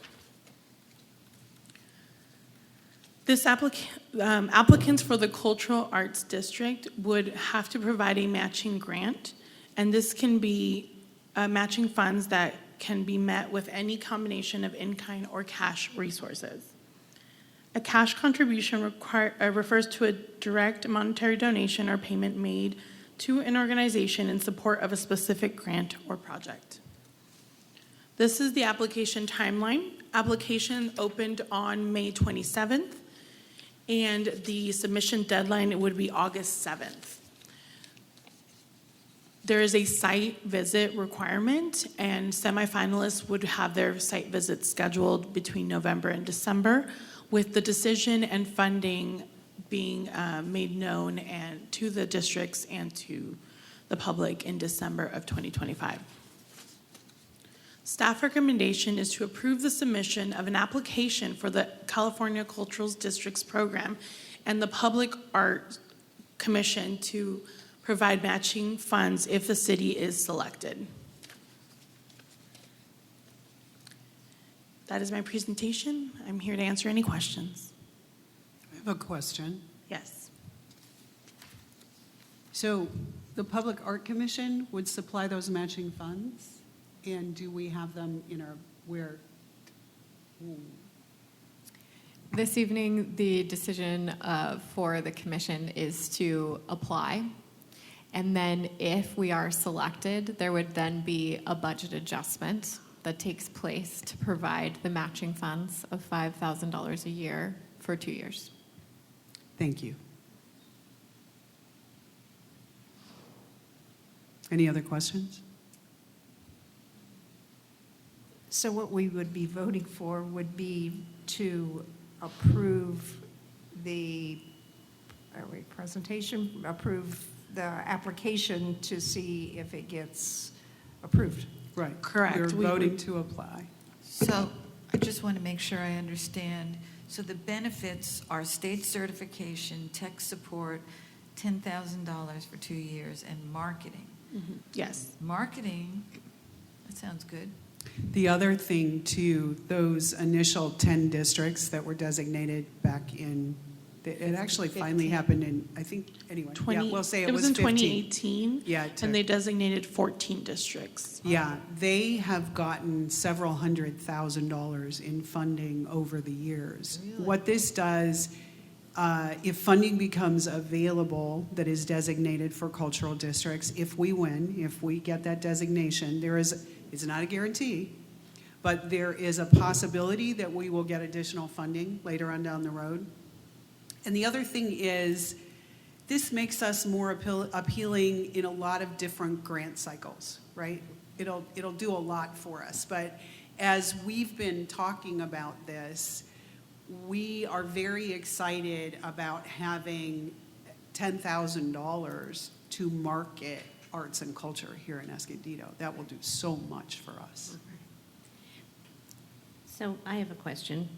Speaker 6: Applicants for the Cultural Arts District would have to provide a matching grant, and this can be matching funds that can be met with any combination of in-kind or cash resources. A cash contribution refers to a direct monetary donation or payment made to an organization in support of a specific grant or project. This is the application timeline. Application opened on May 27th, and the submission deadline would be August 7th. There is a site visit requirement, and semifinalists would have their site visits scheduled between November and December, with the decision and funding being made known and to the districts and to the public in December of 2025. Staff recommendation is to approve the submission of an application for the California Cultural Districts Program and the Public Art Commission to provide matching funds if the city is selected. That is my presentation. I'm here to answer any questions.
Speaker 1: I have a question.
Speaker 6: Yes.
Speaker 1: So the Public Art Commission would supply those matching funds? And do we have them in our, where?
Speaker 9: This evening, the decision for the commission is to apply. And then if we are selected, there would then be a budget adjustment that takes place to provide the matching funds of $5,000 a year for 2 years.
Speaker 1: Thank you. Any other questions?
Speaker 2: So what we would be voting for would be to approve the, approve the application to see if it gets approved.
Speaker 1: Right.
Speaker 6: Correct.
Speaker 1: We're
Speaker 6: We
Speaker 1: voting
Speaker 6: would-
Speaker 1: to apply.
Speaker 4: So I just want to make sure I understand. So the benefits are state certification, tech support, $10,000 for 2 years, and marketing.
Speaker 6: Yes.
Speaker 4: Marketing, that sounds good.
Speaker 1: The other thing too, those initial 10 districts that were designated back in, it actually finally
Speaker 6: 15.
Speaker 1: happened in, I think, anyway, yeah, we'll say it was
Speaker 6: in
Speaker 1: 15.
Speaker 6: 2018.
Speaker 1: Yeah, it took-
Speaker 6: And they designated 14 districts.
Speaker 1: Yeah, they have gotten several $100,000 in funding over the years.
Speaker 4: Really?
Speaker 1: What this does, if funding becomes available that is designated for cultural districts, if we win, if we get that designation, it's not a guarantee, but there is a possibility that we will get additional funding later on down the road. And the other thing is, this makes us more appealing in a lot of different grant cycles, right? It'll do a lot for us. But as we've been talking about this, we are very excited about having $10,000 to market arts and culture here in Escondido. That will do so much for us.
Speaker 8: So I have a question.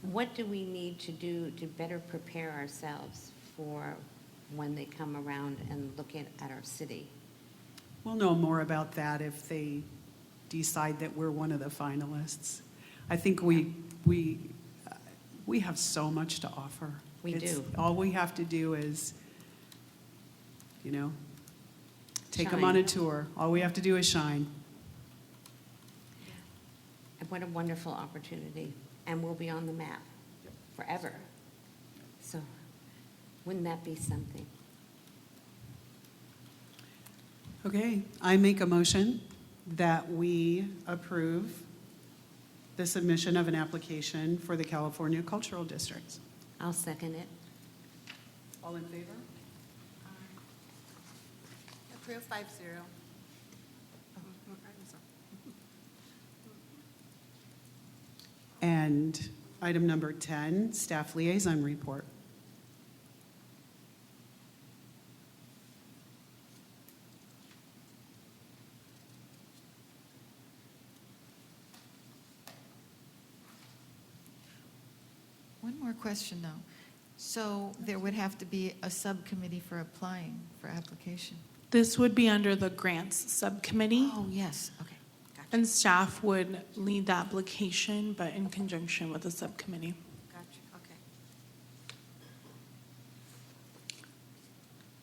Speaker 8: What do we need to do to better prepare ourselves for when they come around and look at our city?
Speaker 1: We'll know more about that if they decide that we're one of the finalists. I think we have so much to offer.
Speaker 8: We do.
Speaker 1: All we have to do is, take them
Speaker 8: Shine.
Speaker 1: on a tour. All we have to do is shine.
Speaker 8: And what a wonderful opportunity. And we'll be on the map forever. So wouldn't that be something?
Speaker 1: Okay, I make a motion that we approve the submission of an application for the California Cultural Districts.
Speaker 8: I'll second it.
Speaker 1: All in favor?
Speaker 3: Approve 5-0.
Speaker 1: And item number 10, staff liaison report.
Speaker 4: One more question, though. So there would have to be a subcommittee for applying for application?
Speaker 6: This would be under the grants subcommittee,
Speaker 4: Oh, yes, okay, gotcha,
Speaker 6: and staff would lead the application, but in conjunction with the subcommittee.
Speaker 4: gotcha, okay.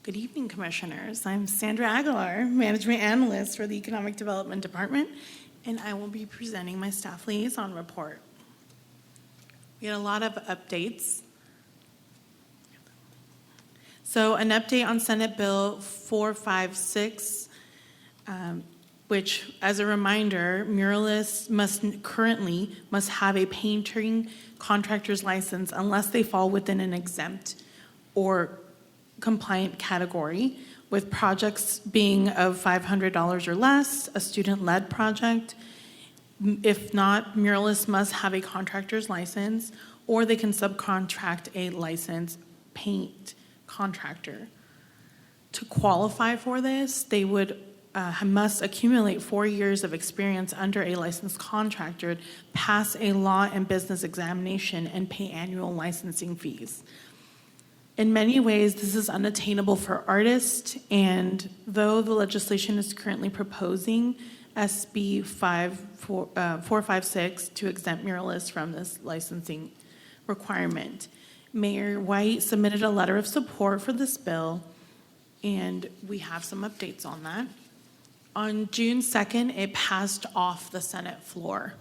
Speaker 6: Good evening, Commissioners. I'm Sandra Aguilar, Management Analyst for the Economic Development Department, and I will be presenting my staff liaison report. We had a lot of updates. So an update on Senate Bill 456, which, as a reminder, muralists currently must have a painting contractor's license unless they fall within an exempt or compliant category, with projects being of $500 or less, a student-led project. If not, muralists must have a contractor's license, or they can subcontract a licensed paint contractor. To qualify for this, they must accumulate 4 years of experience under a licensed contractor, pass a law and business examination, and pay annual licensing fees. In many ways, this is unattainable for artists, and though the legislation is currently proposing SB 456 to exempt muralists from this licensing requirement, Mayor White submitted a letter of support for this bill, and we have some updates on that. On June 2nd, it passed off the Senate floor,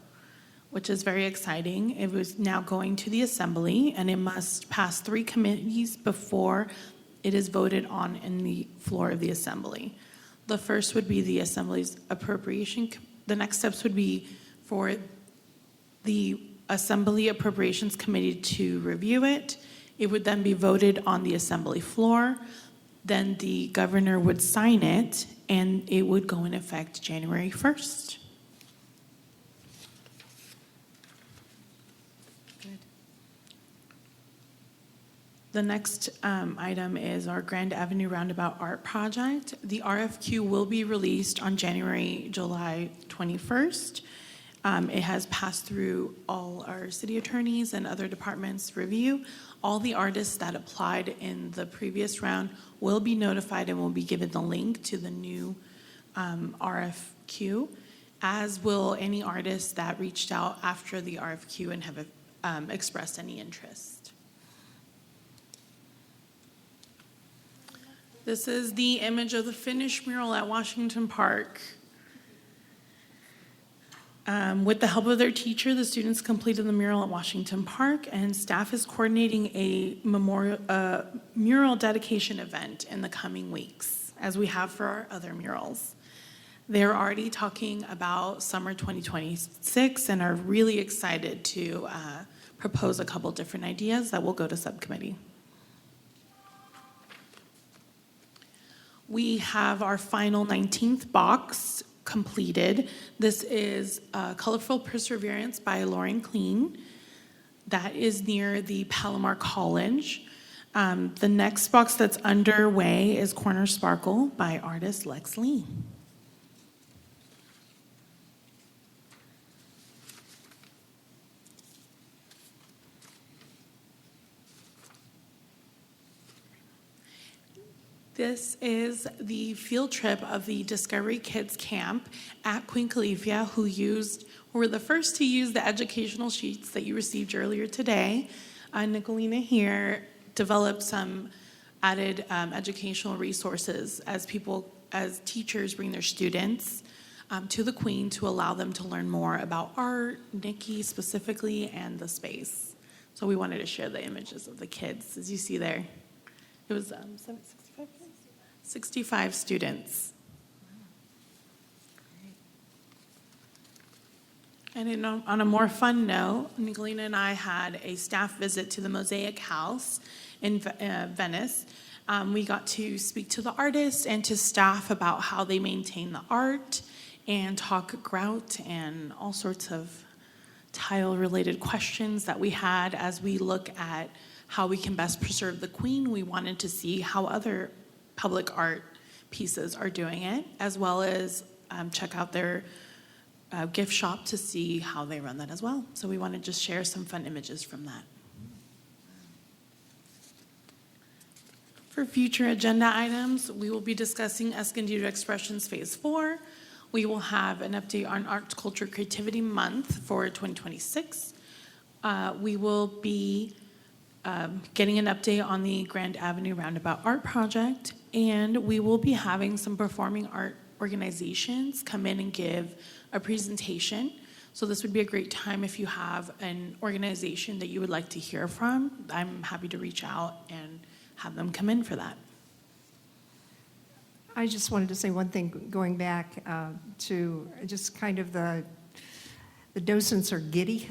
Speaker 6: which is very exciting. It was now going to the Assembly, and it must pass 3 committees before it is voted on in the floor of the Assembly. The first would be the Assembly's appropriation. The next steps would be for the Assembly Appropriations Committee to review it. It would then be voted on the Assembly floor. Then the governor would sign it, and it would go in effect January 1st. The next item is our Grand Avenue Roundabout Art Project. The RFQ will be released on July 21st. It has passed through all our city attorneys and other departments' review. All the artists that applied in the previous round will be notified and will be given the link to the new RFQ, as will any artists that reached out after the RFQ and have expressed any interest. This is the image of the finished mural at Washington Park. With the help of their teacher, the students completed the mural at Washington Park, and staff is coordinating a mural dedication event in the coming weeks, as we have for our other murals. They're already talking about summer 2026 and are really excited to propose a couple different ideas that will go to subcommittee. We have our final 19th box completed. This is Colorful Perseverance by Lauren Clean. That is near the Palomar College. The next box that's underway is Corner Sparkle by artist Lex Lee. This is the field trip of the Discovery Kids Camp at Queen Califia, who were the first to use the educational sheets that you received earlier today. Nicolina here developed some added educational resources as teachers bring their students to the Queen to allow them to learn more about art, Nikki specifically, and the space. So we wanted to share the images of the kids, as you see there. It was 65 students. And on a more fun note, Nicolina and I had a staff visit to the Mosaic House in Venice. We got to speak to the artists and to staff about how they maintain the art and talk grout and all sorts of tile-related questions that we had as we look at how we can best preserve the Queen. We wanted to see how other public art pieces are doing it, as well as check out their gift shop to see how they run that as well. So we want to just share some fun images from that. For future agenda items, we will be discussing Escondido Expressions Phase 4. We will have an update on Arts, Culture, Creativity Month for 2026. We will be getting an update on the Grand Avenue Roundabout Art Project, and we will be having some performing art organizations come in and give a presentation. So this would be a great time if you have an organization that you would like to hear from. I'm happy to reach out and have them come in for that.
Speaker 2: I just wanted to say one thing, going back to just kind of the docents are giddy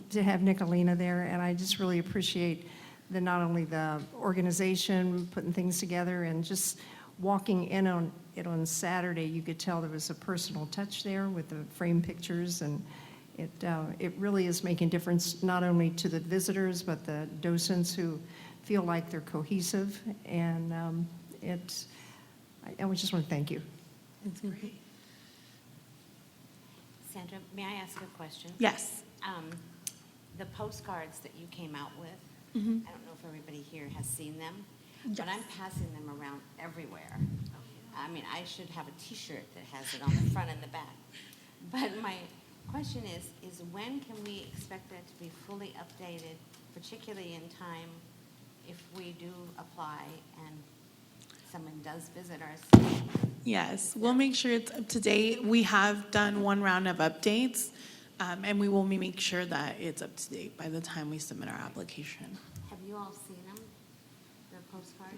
Speaker 2: to have Nicolina there, and I just really appreciate not only the organization putting things together and just walking in on it on Saturday, you could tell there was a personal touch there with the frame pictures, and it really is making a difference not only to the visitors but the docents who feel like they're cohesive, and I just want to thank you.
Speaker 8: Sandra, may I ask a question?
Speaker 6: Yes.
Speaker 8: The postcards that you came out with,
Speaker 6: Mhm.
Speaker 8: I don't know if everybody here has seen them,
Speaker 6: Yes.
Speaker 8: but I'm passing them around everywhere. I mean, I should have a T-shirt that has it on the front and the back. But my question is when can we expect that to be fully updated, particularly in time if we do apply and someone does visit our city?
Speaker 6: Yes, we'll make sure it's up to date. We have done one round of updates, and we will make sure that it's up to date by the time we submit our application.
Speaker 8: Have you all seen them, the postcards?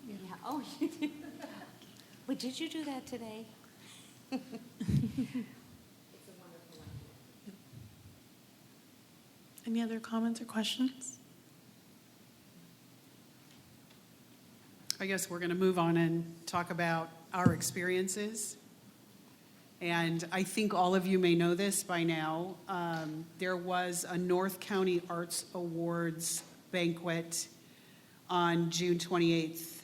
Speaker 8: Yeah. Oh, you did. But did you do that today? It's a wonderful idea.
Speaker 6: Any other comments or questions?
Speaker 1: I guess we're going to move on and talk about our experiences. And I think all of you may know this by now. There was a North County Arts Awards banquet on June 28th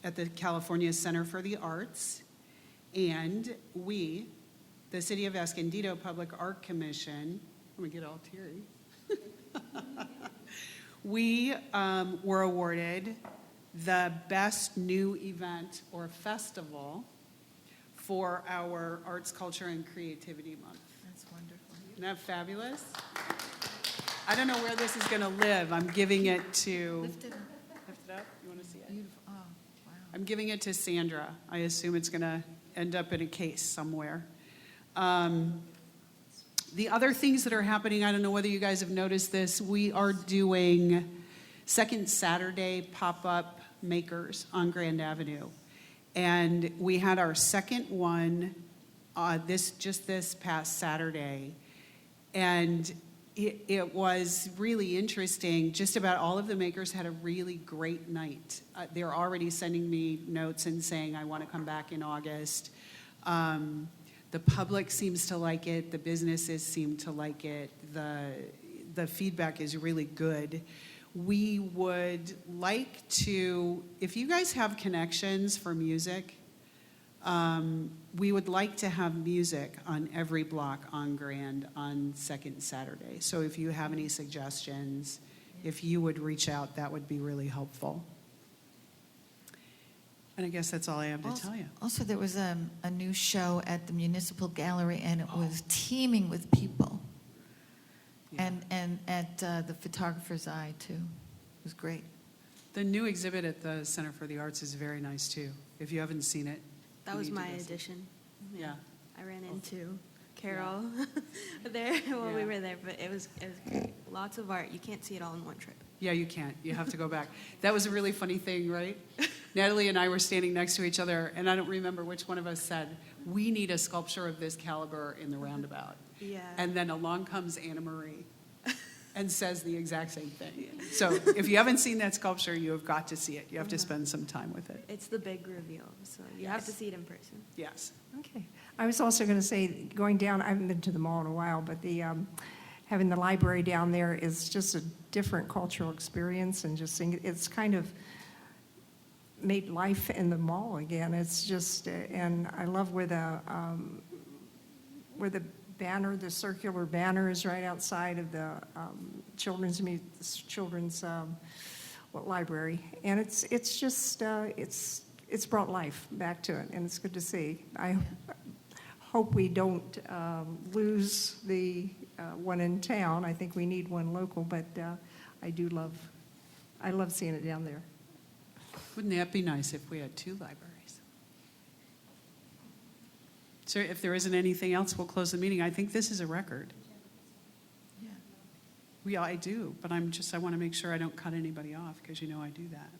Speaker 1: at the California Center for the Arts. And we, the City of Escondido Public Art Commission, let me get all teary. We were awarded the best new event or festival for our Arts, Culture, and Creativity Month.
Speaker 3: That's wonderful.
Speaker 1: Isn't that fabulous? I don't know where this is going to live. I'm giving it to,
Speaker 3: Lift it up.
Speaker 1: lift it up, you want to see it?
Speaker 3: Beautiful. Oh, wow.
Speaker 1: I'm giving it to Sandra. I assume it's going to end up in a case somewhere. The other things that are happening, I don't know whether you guys have noticed this, we are doing second Saturday pop-up makers on Grand Avenue. And we had our second one this past Saturday. And it was really interesting. Just about all of the makers had a really great night. They're already sending me notes and saying, I want to come back in August. The public seems to like it. The businesses seem to like it. The feedback is really good. We would like to, if you guys have connections for music, we would like to have music on every block on Grand on second Saturday. So if you have any suggestions, if you would reach out, that would be really helpful. And I guess that's all I have to tell you.
Speaker 3: Also, there was a new show at the Municipal Gallery, and it was teeming with people.
Speaker 1: Yeah.
Speaker 3: And at the Photographer's Eye, too. It was great.
Speaker 1: The new exhibit at the Center for the Arts is very nice, too. If you haven't seen it.
Speaker 7: That
Speaker 1: you
Speaker 7: was
Speaker 1: need to
Speaker 7: my
Speaker 1: go see it.
Speaker 7: addition.
Speaker 1: Yeah.
Speaker 7: I ran into Carol there while we
Speaker 1: Yeah.
Speaker 7: were there, but it was great. Lots of art. You can't see it all in one trip.
Speaker 1: Yeah, you can't. You have to go back. That was a really funny thing, right? Natalie and I were standing next to each other, and I don't remember which one of us said, we need a sculpture of this caliber in the roundabout.
Speaker 7: Yeah.
Speaker 1: And then along comes Anna Marie and says the exact same thing. So if you haven't seen that sculpture, you have got to see it. You have to spend some time with it.
Speaker 7: It's the big reveal, so you have to
Speaker 1: Yes.
Speaker 7: see it in person.
Speaker 1: Yes.
Speaker 2: Okay. I was also going to say, going down, I haven't been to the mall in a while, but having the library down there is just a different cultural experience, and just seeing, it's kind of made life in the mall again. It's just, and I love where the banner, the circular banner is right outside of the children's library, and it's just it's brought life back to it, and it's good to see. I hope we don't lose the one in town. I think we need one local, but I love seeing it down there.
Speaker 1: Wouldn't that be nice if we had two libraries? So if there isn't anything else, we'll close the meeting. I think this is a record.
Speaker 6: Yeah.
Speaker 1: Yeah, I do, but I want to make sure I don't cut anybody off, because you know I do that.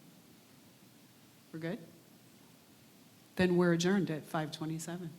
Speaker 1: We're good? Then we're adjourned at 5:27.